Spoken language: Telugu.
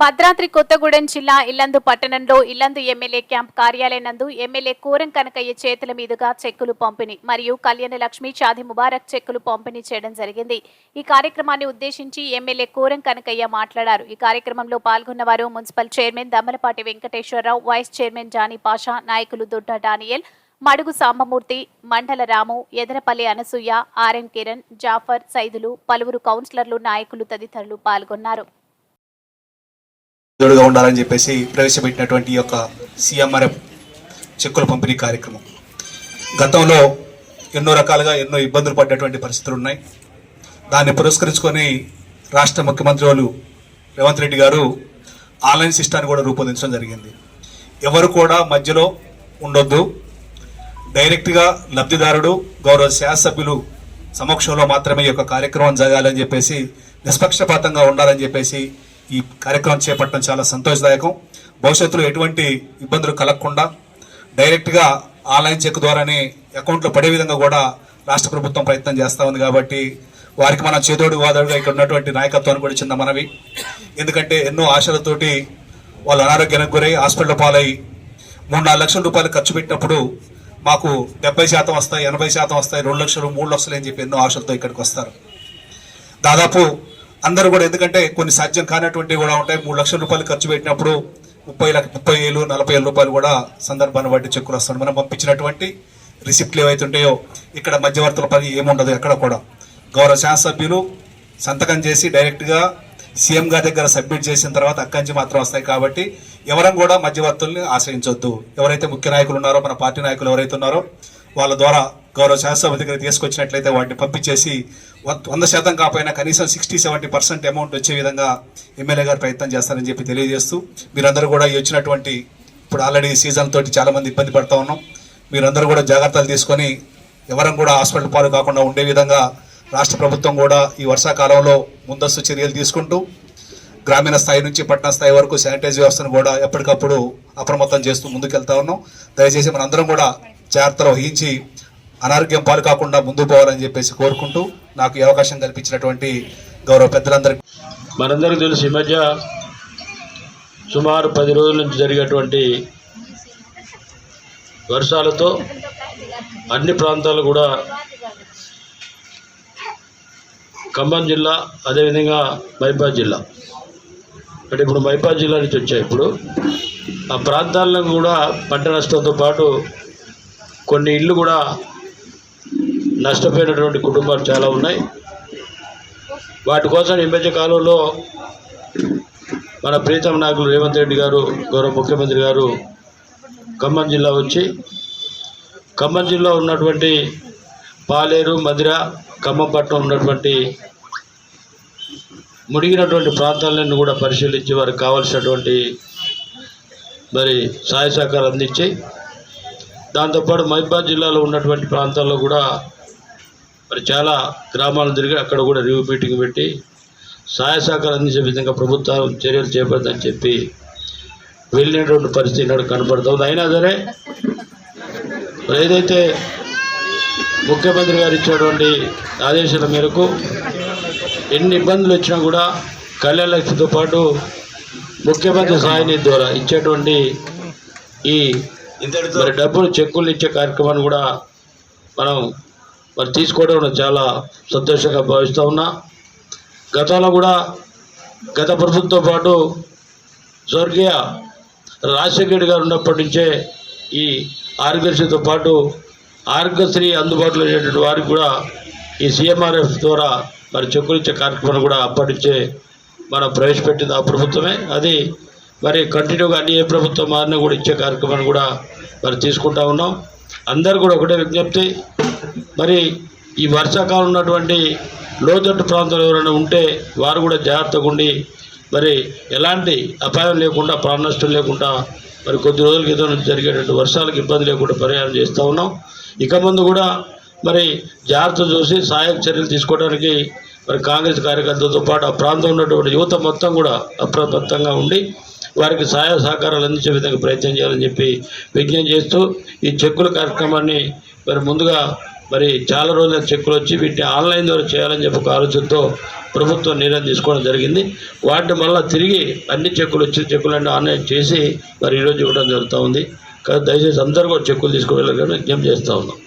భద్రాద్రి కొత్తగూడెం జిల్లా ఇల్లందు పట్టణంలో ఇల్లందు ఎమ్మెల్యే క్యాంప్ కార్యాలయం నందు ఎమ్మెల్యే కోరం కనకయ్య చేతుల మీదుగా చెక్కులు పంపిణీ మరియు కళ్యాణ లక్ష్మి షాదీ ముబారక్ చెక్కులు పంపిణీ చేయడం జరిగింది. ఈ కార్యక్రమాన్ని ఉద్దేశించి ఎమ్మెల్యే కోరం కనకయ్య మాట్లాడారు. ఈ కార్యక్రమంలో పాల్గొన్నవారు municipal chairman Dammalapati Venkateswararao, vice chairman Johnny Pasha, నాయకులు దొడ్డ డానియల్, మడుగు సాంబమూర్తి, మండల రాము, ఎదరపల్లి అనసూయ, ఆర్ఎం కిరణ్, జాఫర్, సైదులు, పలువురు కౌన్సిలర్లు, నాయకులు తదితరులు పాల్గొన్నారు. గా ఉండాలని చెప్పేసి ప్రవేశపెట్టినటువంటి యొక్క సీఎంఆర్ఎఫ్ చెక్కుల పంపిణీ కార్యక్రమం గతంలో ఎన్నో రకాలుగా ఎన్నో ఇబ్బందులు పడ్డటువంటి పరిస్థితులు ఉన్నాయి. దాన్ని పురస్కరించుకొని రాష్ట్ర ముఖ్యమంత్రి వాళ్ళు రేవంత్ రెడ్డి గారు ఆన్లైన్ సిస్టాన్ని కూడా రూపొందించడం జరిగింది. ఎవరు కూడా మధ్యలో ఉండొద్దు, డైరెక్ట్గా లబ్ధిదారుడు గౌరవ శాసనసభ్యులు సమక్షంలో మాత్రమే ఈ యొక్క కార్యక్రమం జరగాలని చెప్పేసి, నిష్పక్షపాతంగా ఉండాలని చెప్పేసి ఈ కార్యక్రమం చేపట్టడం చాలా సంతోషదాయకం. భవిష్యత్తులో ఎటువంటి ఇబ్బందులు కలగకుండా డైరెక్ట్గా ఆన్లైన్ చెక్ ద్వారానే అకౌంట్లో పడే విధంగా కూడా రాష్ట్ర ప్రభుత్వం ప్రయత్నం చేస్తూ ఉంది. కాబట్టి వారికి మనం చేదోడు వాదోడుగా ఇక్కడ ఉన్నటువంటి నాయకత్వాన్ని కూడా చిన్న మనవి. ఎందుకంటే ఎన్నో ఆశలతోటి వాళ్ళు అనారోగ్యానికి గురై హాస్పిటల్ పాలై 3-4 లక్షల రూపాయలు ఖర్చు పెట్టినప్పుడు మాకు 70% వస్తాయి, 80% వస్తాయి, 2 లక్షలు 3 లక్షలు అని చెప్పి ఎన్నో ఆశలతో ఇక్కడికి వస్తారు. దాదాపు అందరూ కూడా, ఎందుకంటే కొన్ని సాధ్యం కానటువంటివి కూడా ఉంటాయి. 3 లక్షల రూపాయలు ఖర్చు పెట్టినప్పుడు 30,000, 40,000 రూపాయలు కూడా సందర్భాన్ని బట్టి చెక్కులు వస్తాడు. మనం పంపించినటువంటి రిసిప్ట్లు ఏవైతుంటాయో ఇక్కడ మధ్యవర్తుల పని ఏముండదు. ఎక్కడ కూడా గౌరవ శాసనసభ్యులు సంతకం చేసి డైరెక్ట్గా సీఎం గారి దగ్గర సబ్మిట్ చేసిన తర్వాత అక్కడి నుంచి మాత్రం వస్తాయి. కాబట్టి ఎవరం కూడా మధ్యవర్తుల్ని ఆశ్రయించవద్దు. ఎవరైతే ముఖ్య నాయకులు ఉన్నారో, మన పార్టీ నాయకులు ఎవరైతే ఉన్నారో వాళ్ళ ద్వారా గౌరవ శాసనసభ దగ్గర తీసుకొచ్చినట్లయితే వాటిని పంపించేసి 100% కాకపోయినా కనీసం 60-70% అమౌంట్ వచ్చే విధంగా ఎమ్మెల్యే గారు ప్రయత్నం చేస్తారని చెప్పి తెలియజేస్తూ, మీరందరూ కూడా వచ్చినటువంటి ఇప్పుడు ఆల్రెడీ సీజన్ తోటి చాలా మంది ఇబ్బంది పడుతూ ఉన్నాం. మీరందరూ కూడా జాగ్రత్తలు తీసుకొని ఎవరం కూడా హాస్పిటల్ పాలు కాకుండా ఉండే విధంగా రాష్ట్ర ప్రభుత్వం కూడా ఈ వర్షాకాలంలో ముందస్తు చర్యలు తీసుకుంటూ గ్రామీణ స్థాయి నుంచి పట్టణ స్థాయి వరకు శానిటైజ్ వ్యవస్థను కూడా ఎప్పటికప్పుడు అప్రమత్తం చేస్తూ ముందుకెళ్తా ఉన్నాం. దయచేసి మనందరం కూడా జాగ్రత్తలు వహించి అనారోగ్యం పాలు కాకుండా ముందుకు పోవాలని చెప్పేసి కోరుకుంటూ, నాకు ఈ అవకాశం కల్పించినటువంటి గౌరవ పెద్దలందరికీ, మనందరికీ తెలిసి ఈ మధ్య సుమారు 10 రోజుల నుంచి జరిగేటువంటి వర్షాలతో అన్ని ప్రాంతాలు కూడా ఖమ్మం జిల్లా, అదేవిధంగా మైబాద్ జిల్లా, అంటే ఇప్పుడు మైబాద్ జిల్లా నుంచి వచ్చాయి. ఇప్పుడు ఆ ప్రాంతాల్లో కూడా పంట నష్టంతో పాటు కొన్ని ఇళ్ళు కూడా నష్టపోయినటువంటి కుటుంబాలు చాలా ఉన్నాయి. వాటి కోసం ఈ మధ్య కాలంలో మన ప్రీతం నాయకులు రేవంత్ రెడ్డి గారు, గౌరవ ముఖ్యమంత్రి గారు ఖమ్మం జిల్లా వచ్చి ఖమ్మం జిల్లా ఉన్నటువంటి పాలేరు, మదిర, ఖమ్మం పట్టణం ఉన్నటువంటి మునిగినటువంటి ప్రాంతాలను కూడా పరిశీలించి వారికి కావాల్సినటువంటి మరి సహాయ సహకారం అందించి, దాంతోపాటు మహబూబాబాద్ జిల్లాలో ఉన్నటువంటి ప్రాంతాల్లో కూడా మరి చాలా గ్రామాలను తిరిగి అక్కడ కూడా రివ్యూ మీటింగ్ పెట్టి సహాయ సహకారం అందించే విధంగా ప్రభుత్వం చర్యలు చేపడదని చెప్పి వెళ్ళినటువంటి పరిస్థితి ఇక్కడ కనపడుతుంది. అయినా సరే ఏదైతే ముఖ్యమంత్రి గారు ఇచ్చినటువంటి ఆదేశాల మేరకు ఎన్ని ఇబ్బందులు వచ్చినా కూడా కళ్యాణ లక్ష్మితో పాటు ముఖ్యమంత్రి సహాయ నిధి ద్వారా ఇచ్చేటువంటి ఈ మరి డబ్బులు చెక్కులు ఇచ్చే కార్యక్రమాన్ని కూడా మనం మరి తీసుకోవడం చాలా సంతోషంగా భావిస్తూ ఉన్నా. గతంలో కూడా గత ప్రభుత్వంతో పాటు స్వర్గీయ రాజశేఖర్ గారు ఉన్నప్పటి నుంచే ఈ ఆరోగ్యశ్రీతో పాటు ఆరోగ్యశ్రీ అందుబాటులో ఉండేటువంటి వారికి కూడా ఈ సీఎంఆర్ఎఫ్ ద్వారా మరి చెక్కులు ఇచ్చే కార్యక్రమాన్ని కూడా అప్పటించే మనం ప్రవేశపెట్టింది ఆ ప్రభుత్వమే. అది మరి కంటిన్యూగా అన్ని ఏ ప్రభుత్వం మారినా కూడా ఇచ్చే కార్యక్రమాన్ని కూడా మరి తీసుకుంటా ఉన్నాం. అందరూ కూడా ఒకటే విజ్ఞప్తి, మరి ఈ వర్షాకాలం ఉన్నటువంటి లోతట్టు ప్రాంతాలు ఎవరైనా ఉంటే వారు కూడా జాగ్రత్తగా ఉండి మరి ఎలాంటి అపాయం లేకుండా, ప్రాణ నష్టం లేకుండా మరి కొద్ది రోజుల క్రితం నుంచి జరిగేటువంటి వర్షాలకు ఇబ్బంది లేకుండా పరిహారం చేస్తూ ఉన్నాం. ఇక ముందు కూడా మరి జాగ్రత్త చూసి సహాయక చర్యలు తీసుకోవడానికి మరి కాంగ్రెస్ కార్యకర్తలతో పాటు ఆ ప్రాంతంలో ఉన్నటువంటి యువత మొత్తం కూడా అప్రమత్తంగా ఉండి వారికి సహాయ సహకారాలు అందించే విధంగా ప్రయత్నం చేయాలని చెప్పి విజ్ఞప్తి చేస్తూ ఈ చెక్కుల కార్యక్రమాన్ని మరి ముందుగా మరి చాలా రోజుల చెక్కులు వచ్చి వీటిని ఆన్లైన్ ద్వారా చేయాలని చెప్పి ఒక ఆలోచనతో ప్రభుత్వం నిర్ణయం తీసుకోవడం జరిగింది. వాటిని మళ్ళీ తిరిగి అన్ని చెక్కులు వచ్చిన చెక్కులన్నీ ఆన్లైన్ చేసి మరి ఈరోజు ఇవ్వడం జరుగుతూ ఉంది. కానీ దయచేసి అందరూ కూడా చెక్కులు తీసుకువెళ్ళాలని విజ్ఞప్తి చేస్తూ ఉన్నాం.